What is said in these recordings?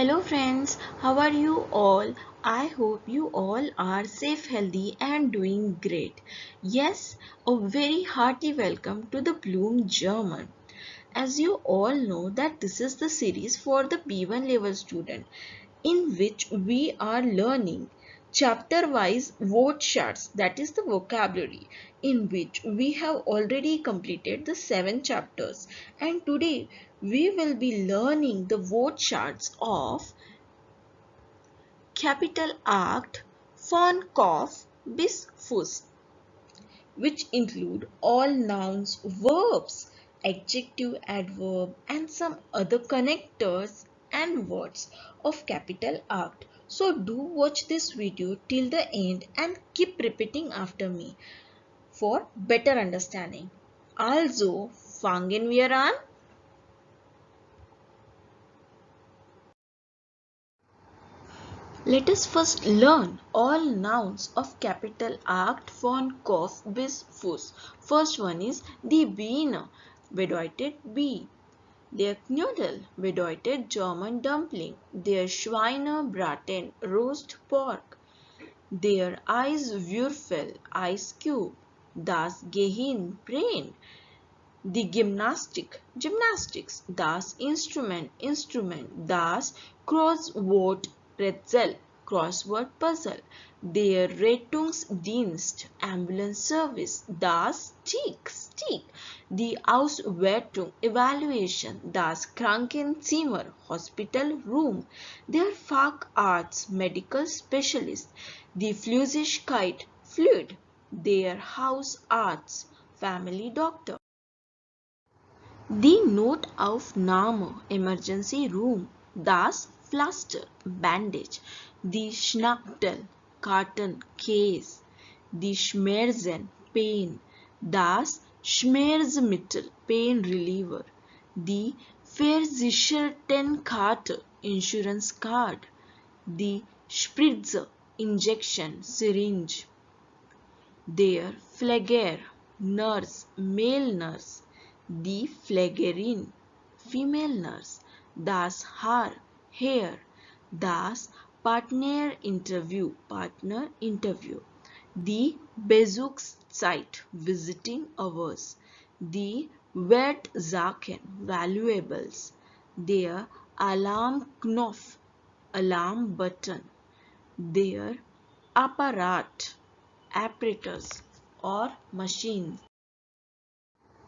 Hello friends, how are you all? I hope you all are safe, healthy and doing great. Yes, a very hearty welcome to the Bloom German. As you all know that this is the series for the B1 level student in which we are learning chapter wise wortschatz, that is the vocabulary, in which we have already completed the 7 chapters, and today we will be learning the wortschatz of Kapitel Act von Kopf bis Fuß, which include all nouns, verbs, adjective, adverb, and some other connectors and words of capital Act. So do watch this video till the end and keep repeating after me for better understanding. Also, fangen wir an. Let us first learn all nouns of capital Act von Kopf bis Fuß. First one is die Biene, bedeutet Bee. Der Knödel bedeutet German dumpling. Der Schweinebraten, roast pork. Der Eiswürfel, ice cube. Das Gehirn, brain. Die Gymnastik, gymnastics. Das Instrument, instrument. Das Crossword Rätsel, crossword puzzle. Der Rettungsdienst, ambulance service. Das Stick, stick. Die Auswertung, evaluation. Das Krankenzimmer, hospital room. Der Facharzt, medical specialist. Die Flüssigkeit, fluid. Der Hausarzt, family doctor. Die Notaufnahme, emergency room. Das Pflaster, bandage. Die Schnachtel, carton, case. Die Schmerzen, pain. Das Schmerzmittel, pain reliever. Die Versichertenkarte, insurance card. Die Spritze, injection, syringe. Der Pfleger, nurse, male nurse. Die Pflegerin, female nurse. Das Haar, hair. Das Partner interview. Die Besuchszeit, visiting hours. Die Wertsachen, valuables. Der Alarmknopf, alarm button. Der Apparat, apparatus or machine.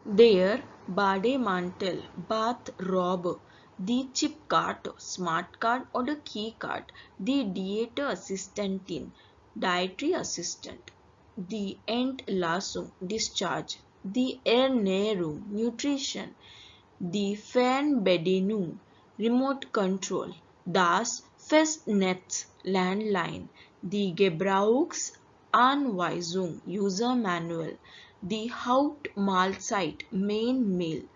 Der Bademantel, bathrobe. Die Chipkarte, smart card oder keycard. Die Diätassistentin, dietary assistant. Die Entlassung, discharge. Die Ernährung, nutrition. Die Fernbedienung, remote control. Das Festnetz, landline. Die Gebrauchsanweisung, user manual. Die Hauptmahlzeit, main meal.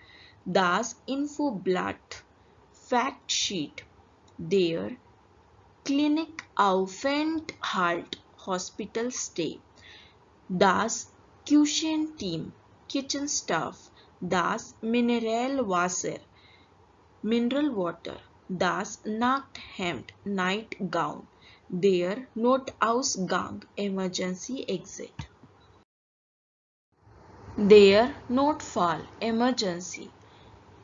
Das Infoblatt, fact sheet. Der Klinikaufenthalt, hospital stay. Das Küchenteam, kitchen staff. Das Mineralwasser, mineral water. Das Nachthemd, nightgown. Der Notausgang, emergency exit. Der Notfall, emergency.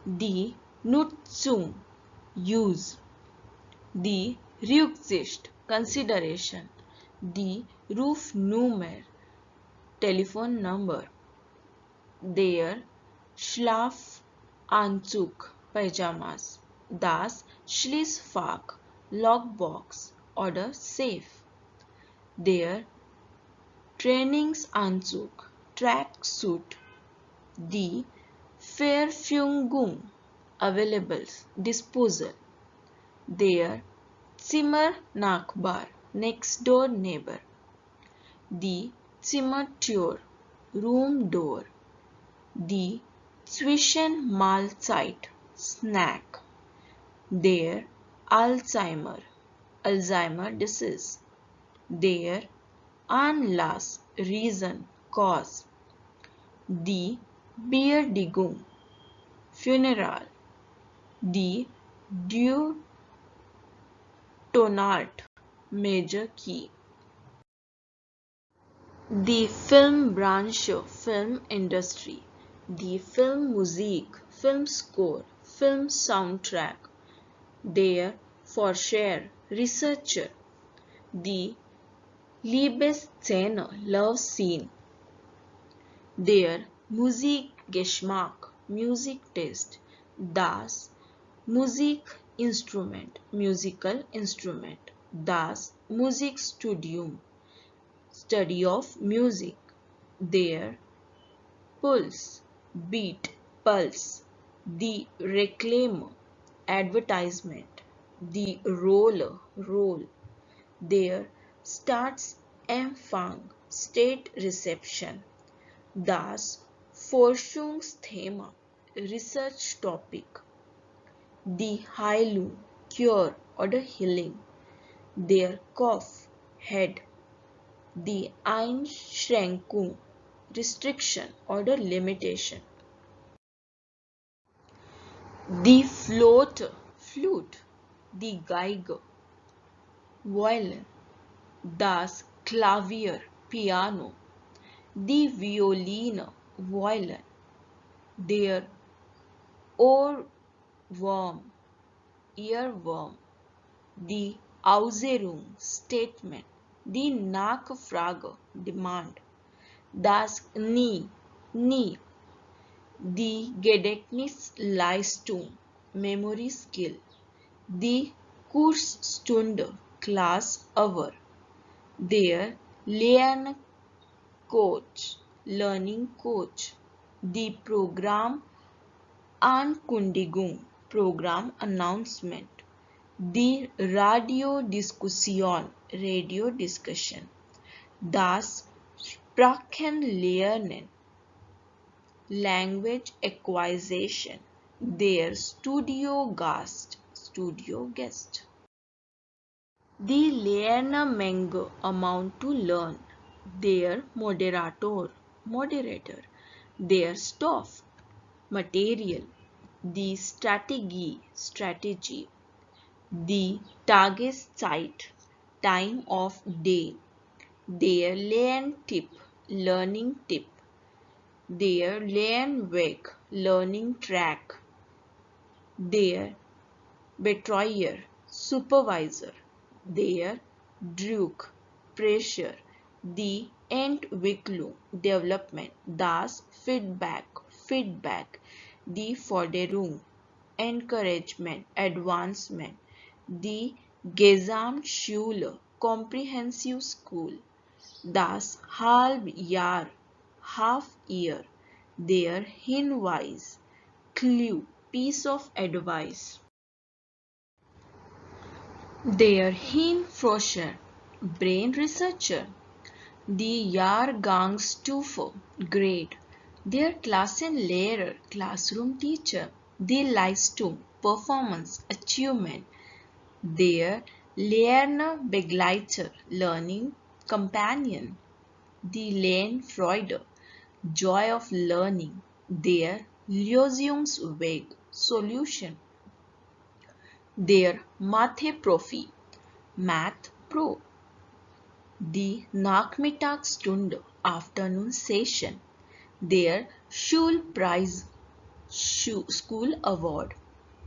Die Nutzung, use. Die Rücksicht, consideration. Die Rufnummer, telephone number. Der Schlafanzug, pajamas. Das Schließfach, lockbox oder safe. Der Trainingsanzug, tracksuit. Die Verfügung, available, disposal. Der Zimmernachbar, next door neighbor. Die Zimmertür, room door. Die Zwischenmahlzeit, snack. Der Alzheimer disease. Der Anlass, reason, cause. Die Beerdigung, funeral. Die Tonart, major key. The film branch, film industry. The film Musik, film score, film soundtrack. Der Forscher, researcher. The Liebesszene, love scene. Der Musikgeschmack, music taste. Das Musikinstrument, musical instrument. Das Musikstudium, study of music. Der Pulse, beat, pulse. The Reklame, advertisement. The Roller, roll. There starts Empfang, state reception. Das Forschungsthema, research topic. Die Heilung, cure or the healing. Der Kopf, head. Die Einschränkung, restriction or the limitation. Die Flote, flute. Die Geige, violin. Das Klavier, piano. Die Violine, violin. Der Ohrwurm, earworm. Die Äußerung, statement. Die Nachfrage, demand. Das knee. Die Gedächtnisleistung, memory skill. Die Kursstunde, class hour. Der Lerncoach, learning coach. Die Programmankündigung, program announcement. Die Radiodiskussion, radio discussion. Das Sprachenlernen, language acquisition. Der Studiogast, studio guest. Die Lernmenge, amount to learn. Der Moderator, moderator. Der Stoff, material. Die Strategie, strategy. Die Tageszeit, time of day. Der Lerntipp, learning tip. Der Lernweg, learning track. Der Betreuer, supervisor. Der Druck, pressure. Die Entwicklung, development. Das Feedback, feedback. Die Forderung, encouragement, advancement. Die Gesamtschule, comprehensive school. Das Halbjahr, half year. Der Hinweis, clue, piece of advice. Der Hirnforscher, brain researcher. Die Jahrgangsstufe, grade. Der Klassenlehrer, classroom teacher. Die Leistung, performance, achievement. Der Lernbegleiter, learning companion. Die Lernfreude, joy of learning. Der Lösungsweg, solution. Der Mathe-Profi, math pro. Die Nachmittagsstunde, afternoon session. Der Schulpreis, school award.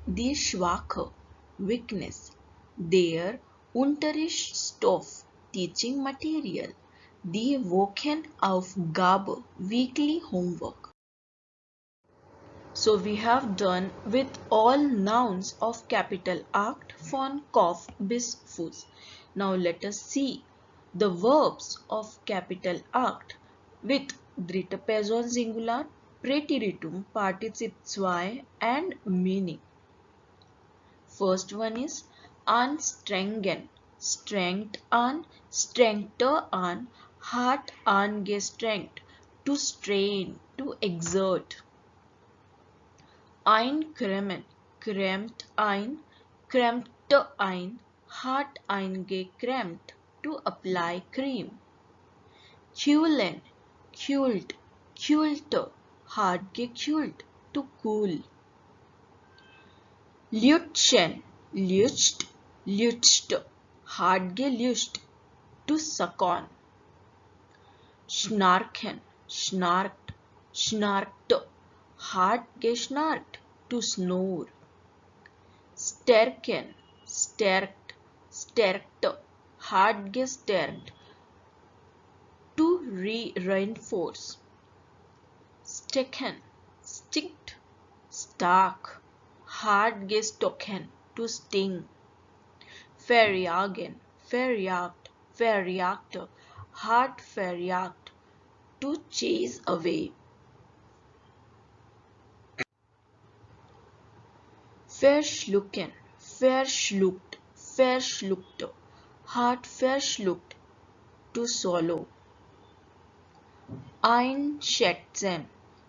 Die Schwache, weakness. Der Unterrichtsstoff, teaching material. Die Wochenaufgabe, weekly homework. So we have done with all nouns of capital Act von Kopf bis Fuß. Now let us see the verbs of capital Act with dritte Person Singular, Präteritum, Partizip 2 and meaning. First one is anstrengen, strengt an, strengter an, hart angestrengt, to strain, to exert. Eincremen, cremt ein, krempte ein, hart eingecremt, to apply cream. Kühlen, kühlt, kühlte, hart gekühlt, to cool. Lütschen, lütscht, lütschte, Hartgelust, to suck on. Schnarchen, snarked, snarked, hartgeschnarkt, to snore. Stärken, stärkt, stärkte, hartgestärkt, to reinforce. Stecken, sticked, stark, hartgestochen, to sting. Verjagen, verjagt, verjagte, hart verjagt, to chase away. Verschlucken, verschluckt, verschluckte, hart verschluckt, to swallow. Einschätzen,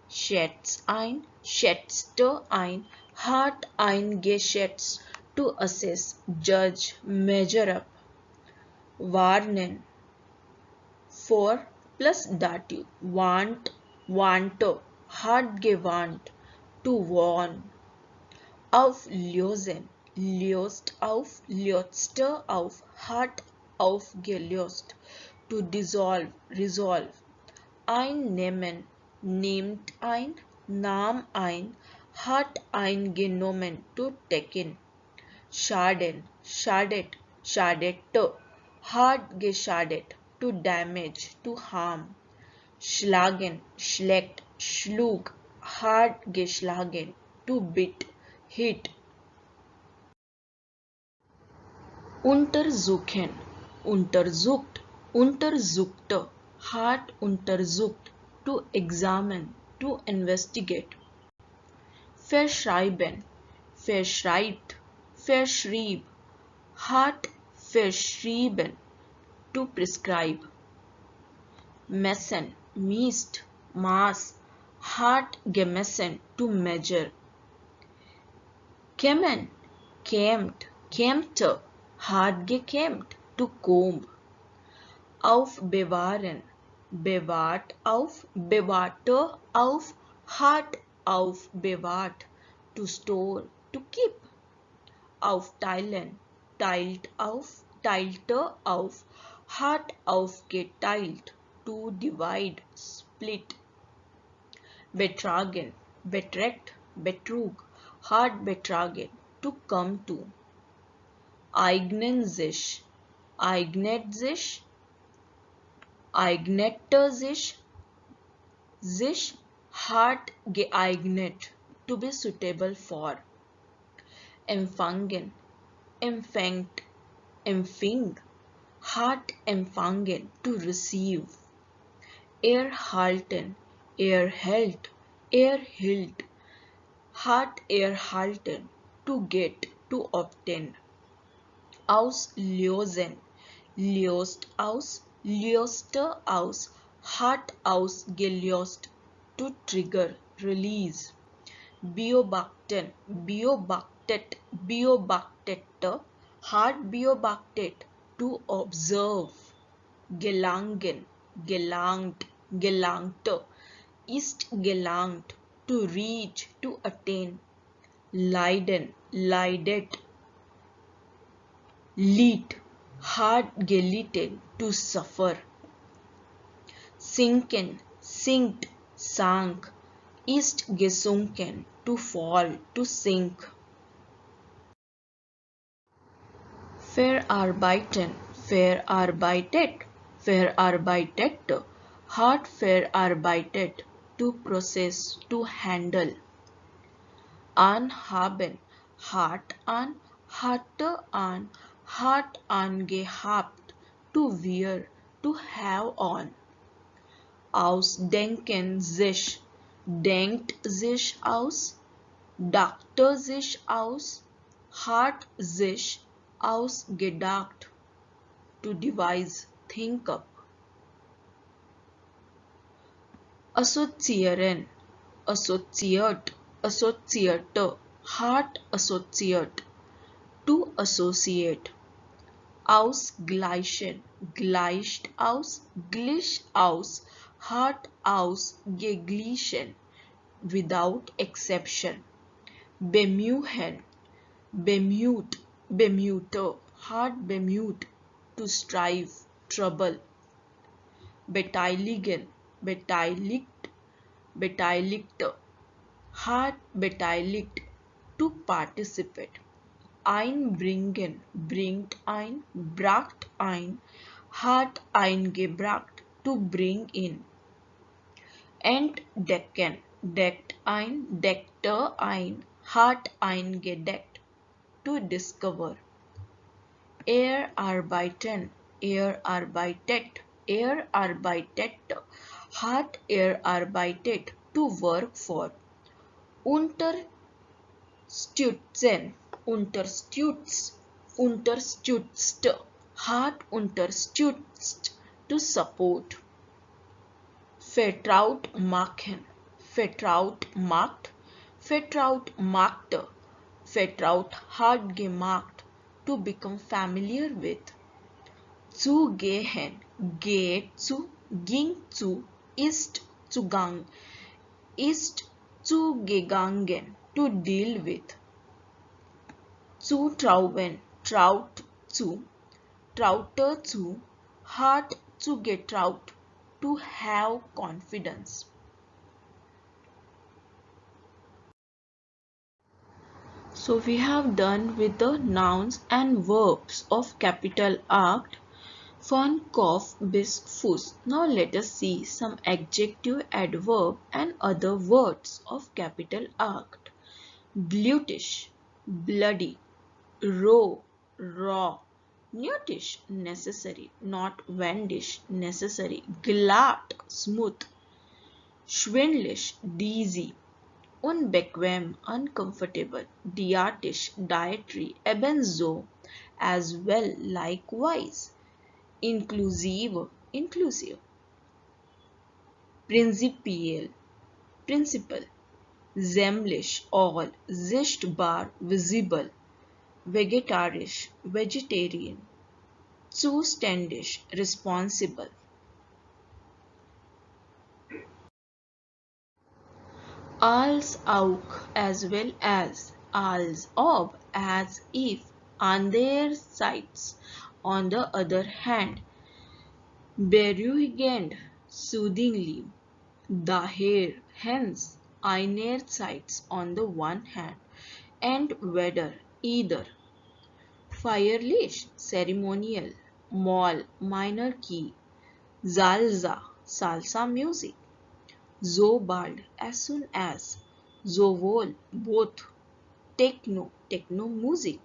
schätz ein, schätzte ein, hart eingeschätzt, to assess, judge, measure up. Warnen, for plus dative, want, wante, hart gewarnt, to warn. Auflösen, löst auf, löste auf, hart aufgelöst, to dissolve, resolve. Einnehmen, nehmt ein, nahm ein, hat eingenommen, to taken. Schaden, schadet, schadete, hart geschadet, to damage, to harm. Schlagen, schlägt, schlug, hart geschlagen, to beat, hit. Untersuchen, untersucht, untersuchte, hart untersucht, to examine, to investigate. Verschreiben, verschreibt, verschrieb, hart verschrieben, to prescribe. Messen, meast, mass, hart gemessen, to measure. Kämmen, kämmt, kämmte, hart gekämmt, to comb. Aufbewahren, bewahrt auf, bewahrte auf, hart aufbewahrt, to store, to keep. Aufteilen, teilt auf, teilte auf, hart aufgeteilt, to divide, split. Betragen, beträgt, betrug, hart betragen, to come to. Eignen sich, eignet sich, eignete sich, hart geeignet, to be suitable for. Empfangen, empfängt, empfing, hart empfangen, to receive. Erhalten, erhält, erhielt, hart erhalten, to get, to obtain. Auslösen, löst aus, löste aus, hart ausgelöst, to trigger, release. Beobachten, beobachtet, beobachtete, hart beobachtet, to observe. Gelangen, gelangt, gelangte, ist gelangt, to reach, to attain. Leiden, leidet, litt, hart gelitten, to suffer. Sinken, sinkt, sank, ist gesunken, to fall, to sink. Verarbeiten, verarbeitet, verarbeitet, hart verarbeitet, to process, to handle. Anhaben, hart an, hatte an, hart angehabt, to wear, to have on. Ausdenken sich, denkt sich aus, dachte sich aus, hat sich ausgedacht, to devise, think up. Assoziieren, associate, associate, hart associate, to associate. Ausgleichen, gleicht aus, glich aus, hart ausgeglichen, without exception. Bemühen, bemüht, bemühte, hart bemüht, to strive, trouble. Beteiligen, beteiligt, beteiligte, hart beteiligt, to participate. Einbringen, bringt ein, bracht ein, hat eingebracht, to bring in. Entdecken, deckt ein, deckte ein, hat eingedeckt, to discover. Erarbeiten, erarbeitet, erarbeitet, hat erarbeitet, to work for. Unterstützen, unterstützt, hat unterstützt, to support. Vertraut machen, vertraut macht, vertraut machte, vertraut hat gemacht, to become familiar with. Zugehen, geht zu, ging zu, ist zugang, ist zugegangen, to deal with. Zutrauen, traut zu, traute zu, hat zugetraut, to have confidence. So we have done with the nouns and verbs of capital Act von Kopf bis Fuß. Now let us see some adjective, adverb and other words of capital Act. Blutish, bloody, raw, raw, newtish, necessary, not wendish, necessary, glatt, smooth, schwindlish, dizzy, unbequem, uncomfortable, dietisch, dietary, ebenso, as well, likewise, inclusive, inclusive, principiell, principal, zemlish, all, sichtbar, visible, vegetarisch, vegetarian, zuständig, responsible. Als auch, as well as, als ob, as if, andererseits, on the other hand, beruhigend, soothingly, daher, hence, einerseits, on the one hand, and whether, either, feierlich, ceremonial, moll, minor key, salsa, salsa music, so bald, as soon as, sowohl, both, techno, techno music,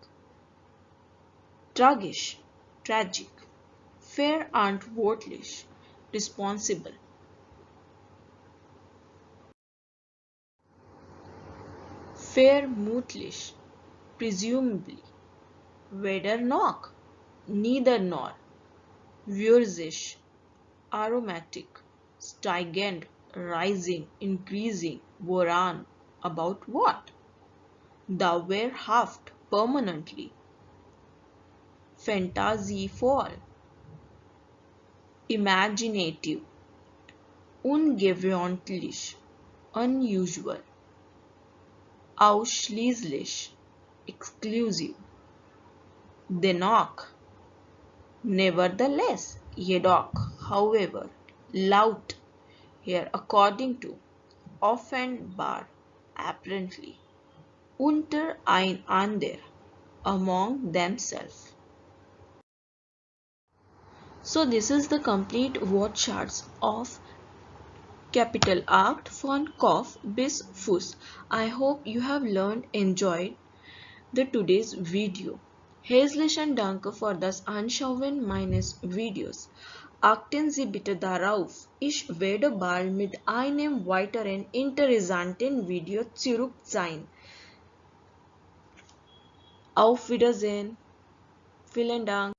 tragisch, tragic, verantwortlich, responsible, vermutlich, presumably, weder noch, neither nor, würzig, aromatic, steigend, rising, increasing, woran, about what, dauerhaft, permanently, fantasievoll, imaginative, ungewöhnlich, unusual, ausschließlich, exclusive, dennoch, nevertheless, jedoch, however, laut, here according to, offenbar, apparently, untereinander, among themselves. So this is the complete wortschatz of capital Act von Kopf bis Fuß. I hope you have learned, enjoyed the today's video. Herzlichen Dank für das Anschauen meines Videos. Achten Sie bitte darauf, ich werde bald mit einem weiteren interessanten Video zurück sein. Auf Wiedersehen. Vielen Dank.